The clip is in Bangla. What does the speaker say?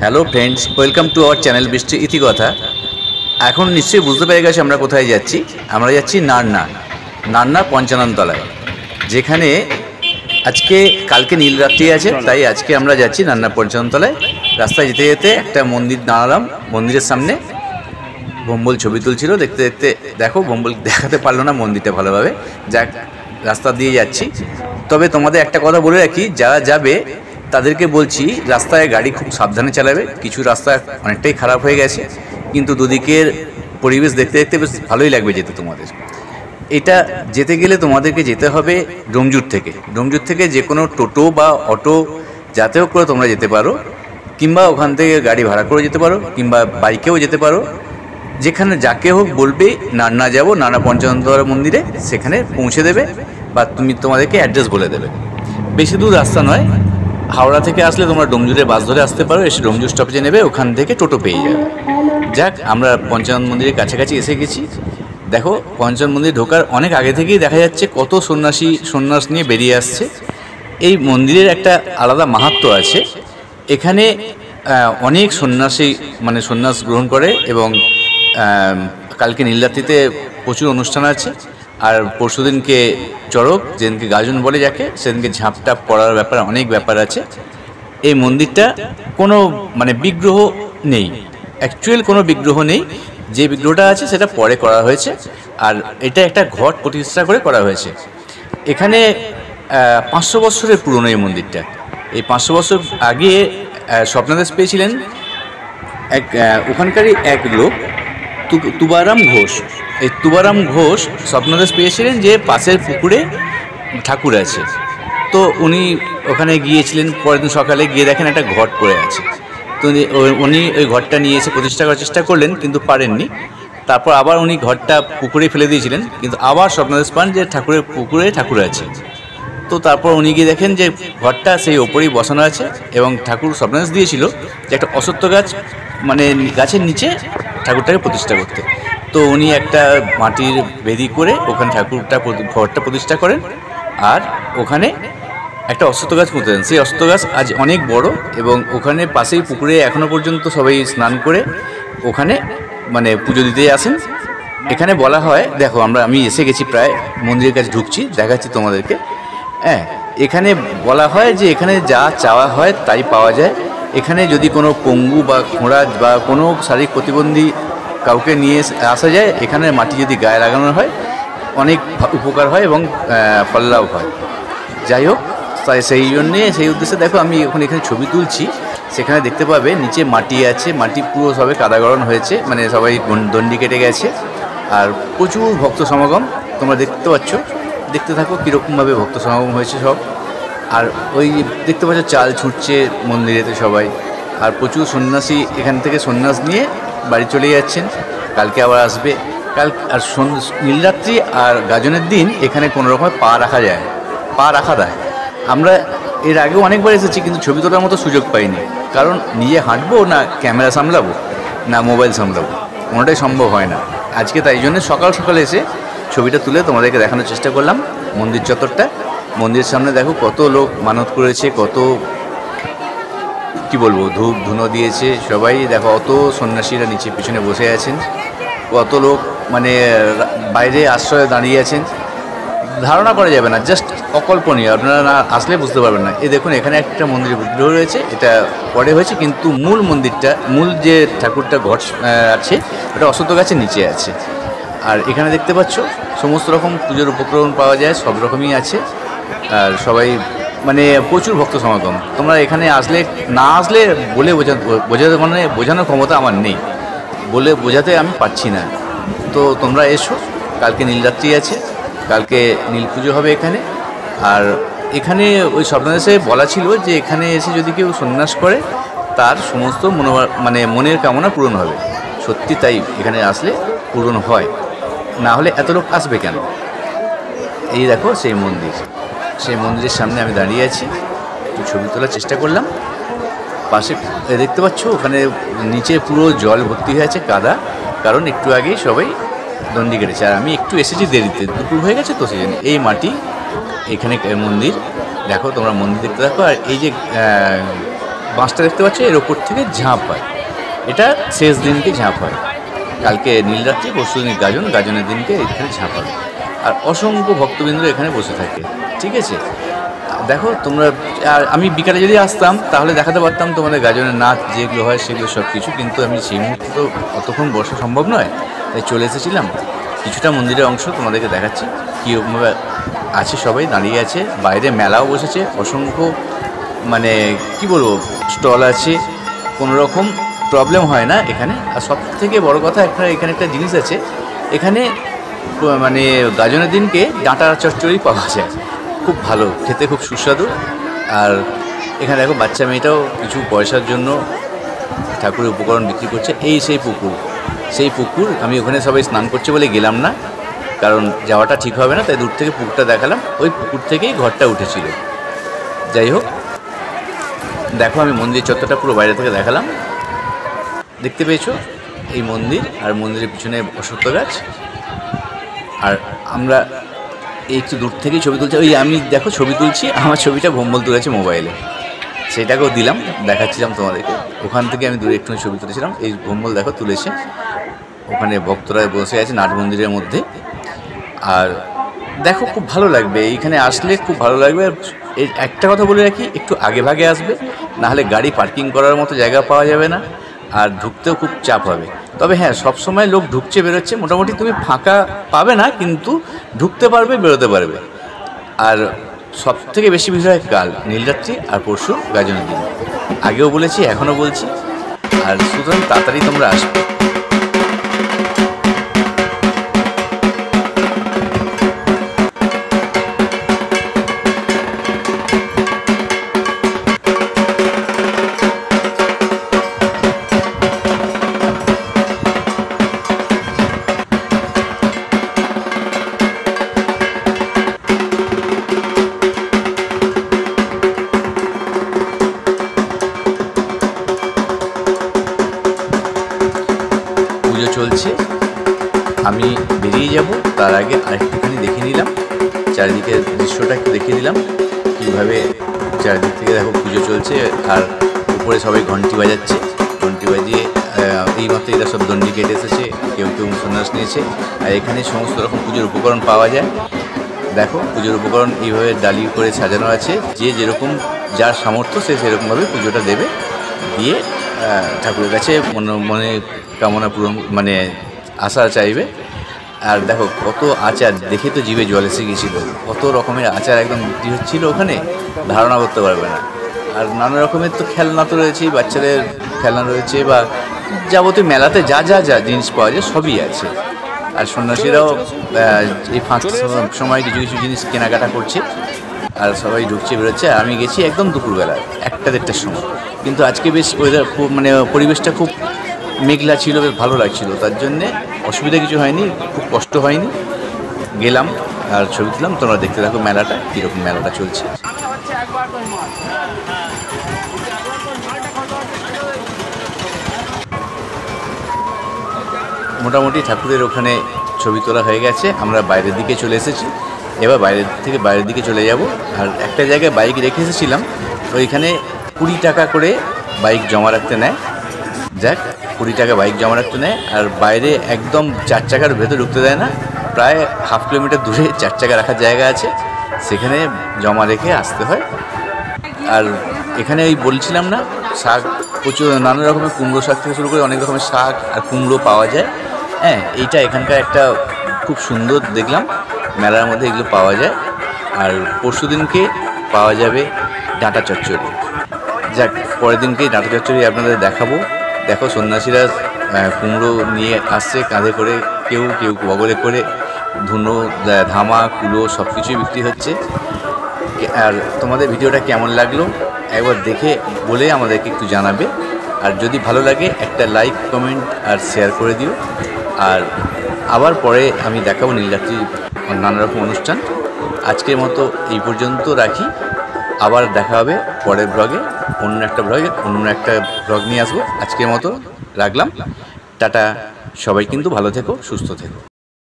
Hello friends, welcome to our channel বৃষ্টি ইতিকথা। এখন নিশ্চয়ই বুঝতে পেরে গেছি আমরা কোথায় যাচ্ছি। আমরা যাচ্ছি নান্না পঞ্চাননতলায়, যেখানে কালকে নীলরাত্রি আছে, তাই আজকে আমরা যাচ্ছি নান্না পঞ্চাননতলায়। রাস্তায় যেতে যেতে একটা মন্দির দাঁড়ালাম, মন্দিরের সামনে ভম্বল ছবি তুলছিল। দেখতে দেখতে দেখো, ভম্বল দেখাতে পারলো না মন্দিরটা ভালোভাবে। যাক, রাস্তা দিয়ে যাচ্ছি। তবে তোমাদের একটা কথা বলে রাখি, যারা যাবে তাদেরকে বলছি রাস্তায় গাড়ি খুব সাবধানে চালাবে। কিছু রাস্তা অনেকটাই খারাপ হয়ে গেছে, কিন্তু দুদিকের পরিবেশ দেখতে দেখতে বেশ ভালোই লাগবে যেতে তোমাদের। এটা যেতে গেলে তোমাদেরকে যেতে হবে ডোমজুর থেকে যে কোনো টোটো বা অটো যাতেও করে তোমরা যেতে পারো, কিংবা ওখান থেকে গাড়ি ভাড়া করে যেতে পারো, কিংবা বাইকেও যেতে পারো। যেখানে যাকে হোক বলবে নান্না যাব, নান্না পঞ্চাননতলা মন্দিরে, সেখানে পৌঁছে দেবে বা তোমাদেরকে অ্যাড্রেস বলে দেবে। বেশি দূর রাস্তা নয়। হাওড়া থেকে আসলে তোমরা ডোমজুরে বাস ধরে আসতে পারো, এসে ডোমজুর স্টপেজে নেবে, ওখান থেকে টোটো পেয়ে যাবে। যাক, আমরা পঞ্চানন মন্দিরের কাছাকাছি এসে গেছি। দেখো, পঞ্চানন মন্দির ঢোকার অনেক আগে থেকেই দেখা যাচ্ছে কত সন্ন্যাস নিয়ে বেরিয়ে আসছে। এই মন্দিরের একটা আলাদা মাহাত্ম্য আছে। এখানে অনেক সন্ন্যাসী সন্ন্যাস গ্রহণ করে, এবং কালকে নীলরাত্রিতে প্রচুর অনুষ্ঠান আছে। আর পরশুদিনকে চড়ক, যেদিনকে গাজন বলে যাকে, সেদিনকে ঝাঁপটাপ পড়ার অনেক ব্যাপার আছে। এই মন্দিরটা কোনো বিগ্রহ নেই, অ্যাকচুয়াল কোনো বিগ্রহ নেই। যে বিগ্রহটা আছে সেটা পরে করা হয়েছে, আর এটা একটা ঘট প্রতিষ্ঠা করে করা হয়েছে। এখানে 500 বছরের পুরনো এই মন্দিরটা। এই 500 বছর আগে স্বপ্নাদেশ পেয়েছিলেন ওখানকারই এক লোক, তুবারাম ঘোষ। এই তুবারাম ঘোষ স্বপ্নাদেশ পেয়েছিলেন যে পাশের পুকুরে ঠাকুর আছে। তো উনি ওখানে গিয়েছিলেন, পরের দিন সকালে গিয়ে দেখেন একটা ঘট পড়ে আছে। তো উনি ওই ঘরটা নিয়ে এসে প্রতিষ্ঠা করার চেষ্টা করলেন, কিন্তু পারেননি। তারপর আবার উনি ঘরটা পুকুরে ফেলে দিয়েছিলেন, কিন্তু আবার স্বপ্নাদেশ পান যে পুকুরে ঠাকুর আছে। তো তারপর উনি গিয়ে দেখেন যে ঘরটা সেই ওপরেই বসানো আছে, এবং ঠাকুর স্বপ্নাদেশ দিয়েছিল যে একটা অশ্বত্থ গাছ গাছের নিচে ঠাকুরটাকে প্রতিষ্ঠা করতে। তো উনি একটা মাটির বেদি করে ওখানে ঘরটা প্রতিষ্ঠা করেন, আর ওখানে একটা অশ্বত্থ গাছ পুঁতে দেন। সেই অশ্বত্থ গাছ আজ অনেক বড়, এবং ওখানে পাশেই পুকুরে এখনও পর্যন্ত সবাই স্নান করে ওখানে পুজো দিতে আসেন। এখানে বলা হয়, দেখো আমি এসে গেছি, প্রায় মন্দিরের কাছে ঢুকছি, দেখাচ্ছি তোমাদেরকে। হ্যাঁ, এখানে বলা হয় যে এখানে যা চাওয়া হয় তাই পাওয়া যায়। এখানে যদি কোনো পঙ্গু বা খোঁড়া বা কোনো শারীরিক প্রতিবন্ধী কাউকে নিয়ে আসা যায়, এখানে মাটি যদি গায়ে লাগানো হয় অনেক উপকার হয় এবং ফললাভ হয়। যাই হোক, তাই সেই উদ্দেশ্যে দেখো আমি এখানে ছবি তুলছি। সেখানে দেখতে পাবে নিচে মাটি আছে, মাটি পুরো সবে কাদাগরণ হয়েছে, সবাই দণ্ডি কেটে গেছে। আর প্রচুর ভক্ত সমাগম তোমরা দেখতে পাচ্ছ। দেখতে থাকো কীরকমভাবে ভক্ত সমাগম হয়েছে সব। আর ওই দেখতে পাচ্ছ চাল ছুটছে মন্দিরেতে সবাই। আর প্রচুর সন্ন্যাসী এখান থেকে সন্ন্যাস নিয়ে বাড়ি চলে যাচ্ছেন, কালকে আবার আসবে। আর নীলরাত্রি আর গাজনের দিন এখানে কোনো রকম পা রাখা দেয়। আমরা এর আগেও অনেকবার এসেছি, কিন্তু ছবি তোলার মতো সুযোগ পাইনি। কারণ নিজে হাঁটবো না ক্যামেরা সামলাবো না মোবাইল সামলাবো, কোনোটাই সম্ভব হয় না। আজকে তাই জন্য সকালে এসে ছবিটা তুলে তোমাদেরকে দেখানোর চেষ্টা করলাম। মন্দির চত্বরটা, মন্দিরের সামনে দেখো কত লোক মানত করেছে, কত বলবো ধূপ ধুনো দিয়েছে সবাই। দেখো অত সন্ন্যাসীরা নিচে পিছনে বসে আছেন, কত লোক বাইরে আশ্রয়ে দাঁড়িয়ে আছেন। ধারণা করা যাবে না, জাস্ট অকল্পনীয়। আপনারা না আসলে বুঝতে পারবেন না। এই দেখুন, এখানে একটা মন্দিরের বিগ্রহ রয়েছে, এটা পরে হয়েছে, কিন্তু মূল যে ঠাকুরটা ঘট আছে ওটা অশ্বত্থ গাছের নিচে আছে। আর এখানে দেখতে পাচ্ছ সমস্ত রকম পুজোর উপকরণ পাওয়া যায়, সব রকমই আছে। আর সবাই প্রচুর ভক্ত সমাগম। তোমরা এখানে না আসলে বলে বোঝানোর ক্ষমতা আমার নেই, বলে বোঝাতে আমি পারছি না। তো তোমরা এসো, কালকে নীলরাত্রি আছে, কালকে নীল পুজো হবে এখানে। আর এখানে ওই স্বপ্নাদেশে বলা ছিল যে এখানে এসে যদি কেউ সন্ন্যাস করে তার সমস্ত মনের কামনা পূরণ হবে। সত্যি তাই, এখানে আসলে পূরণ হয়, না হলে এত লোক আসবে কেন? এই দেখো সেই মন্দিরের সামনে আমি দাঁড়িয়ে আছি, একটু ছবি তোলার চেষ্টা করলাম। পাশে দেখতে পাচ্ছ ওখানে নিচে পুরো জল ভর্তি হয়ে আছে, কাদা, কারণ একটু আগেই সবাই দণ্ডি কেটেছে। আর আমি একটু এসেছি দেরিতে, দুপুর হয়ে গেছে, তো সেই জন্য এই এখানে মন্দির। দেখো তোমরা মন্দির দেখতে থাকো। আর এই যে বাঁশটা দেখতে পাচ্ছ, এর ওপর থেকে ঝাঁপ হয়। এটা শেষ দিনকে ঝাঁপ হয়। কালকে নীলরাত্রি, পরশু দিন গাজন, গাজনের দিনকে এখানে ঝাঁপ হবে। আর অসংখ্য ভক্তবৃন্দ এখানে বসে থাকে। ঠিক আছে, দেখো তোমরা। আর আমি বিকালে যদি আসতাম তাহলে দেখাতে পারতাম তোমাদের গাজনের নাচ যেগুলো হয় সেগুলো সব কিছু, কিন্তু আমি সেই মুহূর্তে তো অতক্ষণ বসা সম্ভব নয়, তাই চলে এসেছিলাম। কিছুটা মন্দিরের অংশ তোমাদেরকে দেখাচ্ছি, কীভাবে আছে, সবাই দাঁড়িয়ে আছে। বাইরে মেলাও বসেছে, অসংখ্য মানে কি বলবো স্টল আছে, কোনো রকম প্রবলেম হয় না এখানে। আর সব থেকে বড় কথা, এখানে একটা জিনিস আছে, এখানে মানে গাজনের দিনকে ডাঁটা চচ্চড়ি পাওয়া যায়, খুব ভালো খেতে, খুব সুস্বাদু। আর এখানে দেখো বাচ্চা মেয়েটাও কিছু পয়সার জন্য ঠাকুরের উপকরণ বিক্রি করছে। এই সেই পুকুর আমি ওখানে সবাই স্নান করছে বলে গেলাম না, কারণ যাওয়াটা ঠিক হবে না, তাই দূর থেকে পুকুরটা দেখালাম। ওই পুকুর থেকেই ঘরটা উঠেছিল। যাই হোক, দেখো আমি মন্দির চত্বরটা পুরো বাইরে থেকে দেখালাম। দেখতে পেয়েছো এই মন্দির, আর মন্দিরের পিছনে অশ্বত্থ গাছ। আর আমরা এই একটু দূর থেকেই ছবি তুলছি। ওই আমি দেখো ছবি তুলছি, আমার ছবিটা ভম্বল তুলেছে মোবাইলে, সেটাকেও দিলাম, দেখাচ্ছিলাম তোমাদেরকে। ওখান থেকে আমি দূরে একটু ছবি তুলেছিলাম। এই ভম্বল দেখো তুলেছে, ওখানে ভক্তরা বসে আছে নাট মন্দিরের মধ্যে। আর দেখো খুব ভালো লাগবে, এইখানে আসলে খুব ভালো লাগবে। এই একটা কথা বলে রাখি, একটু আগে ভাগে আসবে, নাহলে গাড়ি পার্কিং করার মতো জায়গা পাওয়া যাবে না, আর ঢুকতেও খুব চাপ হবে। তবে হ্যাঁ, সবসময় লোক ঢুকছে বেরোচ্ছে, মোটামুটি তুমি ফাঁকা পাবে না, কিন্তু ঢুকতে পারবে, বেরোতে পারবে। আর সব থেকে বেশি বিষয় কাল নীলরাত্রি আর পরশু গাজনের দিন, আগেও বলেছি এখনও বলছি। আর সুতরাং তাড়াতাড়ি তোমরা আসবে। চলছে, আমি বেরিয়ে যাব, তার আগে আরেকটুখানি দেখে নিলাম চারিদিকের দৃশ্যটা, একটু দেখে নিলাম কীভাবে চারিদিক থেকে দেখো পুজো চলছে। আর উপরে সবাই ঘন্টি বাজাচ্ছে, ঘন্টি বাজিয়ে এইমাত্র এরা সব দণ্ডি কেটে এসেছে, কেউ সন্ন্যাস নিয়েছে। আর এখানে সমস্ত রকম পুজোর উপকরণ পাওয়া যায়। দেখো পুজোর উপকরণ এইভাবে ডালি করে সাজানো আছে, যে যেরকম যার সামর্থ্য সে সেরকমভাবে পুজোটা দেবে, দিয়ে ঠাকুরের কাছে মনে কামনা পূরণ মানে আশা চাইবে। আর দেখো কত আচার, দেখে তো জিভে জল এসে গিয়েছিল, কত রকমের আচার একদম বিক্রি হচ্ছিলো ওখানে, ধারণা করতে পারবে না। আর নানা রকমের তো খেলনা তো রয়েছেই, বাচ্চাদের খেলনা রয়েছে, বা যাবতীয় মেলাতে যা যা যা জিনিস পাওয়া যায় সবই আছে। আর সন্ন্যাসীরাও এই ফাঁক সময় কিছু কিছু জিনিস কেনাকাটা করছে, আর সবাই ঢুকছে বেরোচ্ছে। আমি গেছি একদম দুপুরবেলা 1-1:30টার সময়, কিন্তু আজকে বেশ ওয়েদার খুব মানে পরিবেশটা খুব মেঘলা ছিল, বেশ ভালো লাগছিল, তার জন্যে অসুবিধা কিছু হয়নি, খুব কষ্ট হয়নি। গেলাম আর ছবি তুললাম। তোমরা দেখতে থাকো মেলাটা, কীরকম মেলাটা চলছে। মোটামুটি ঠাকুরের ওখানে ছবি তোলা হয়ে গেছে, আমরা বাইরের দিকে চলে এসেছি। এবার বাইরের দিকে চলে যাব। আর একটা জায়গায় বাইক রেখে এসেছিলাম, ওইখানে 20 টাকা করে বাইক জমা রাখতে নেয়। যাক, 20 টাকা বাইক জমা রাখতে নেয়। আর বাইরে একদম 4 চাকার ভেতর ঢুকতে দেয় না, প্রায় 1/2 কিলোমিটার দূরে 4 চাকা রাখার জায়গা আছে, সেখানে জমা রেখে আসতে হয়। আর এখানে ওই বলছিলাম না, শাক প্রচুর, নানা রকমের কুমড়ো শাক থেকে শুরু করে অনেক রকমের শাক আর কুমড়ো পাওয়া যায়। হ্যাঁ, এইটা এখানকার একটা খুব সুন্দর দেখলাম, মেলার মধ্যে এগুলো পাওয়া যায়। আর পরশু দিনকে পাওয়া যাবে ডাঁটা চচ্চড়ি। যাক, পরের দিনকে ডাঁটা চচ্চড়ি আপনাদের দেখাবো। দেখো সন্ন্যাসীরা কুমড়ো নিয়ে আসছে কাঁধে করে, কেউ বগলে করে, ধুনো, ধামা, কুলো সব কিছুই বিক্রি হচ্ছে। আর তোমাদের ভিডিওটা কেমন লাগলো একবার দেখে বলে আমাদেরকে একটু জানাবে। আর যদি ভালো লাগে একটা লাইক, কমেন্ট আর শেয়ার করে দিও। আর আবার পরে আমি দেখাবো নীলরাত্রি নানা রকম অনুষ্ঠান। আজকের মতো এই পর্যন্ত রাখি, আবার দেখা হবে পরের ব্লগে, অন্য একটা ব্লগ নিয়ে আসবো। আজকের মতো রাখলাম, টাটা। সবাই কিন্তু ভালো থেকো, সুস্থ থেকো।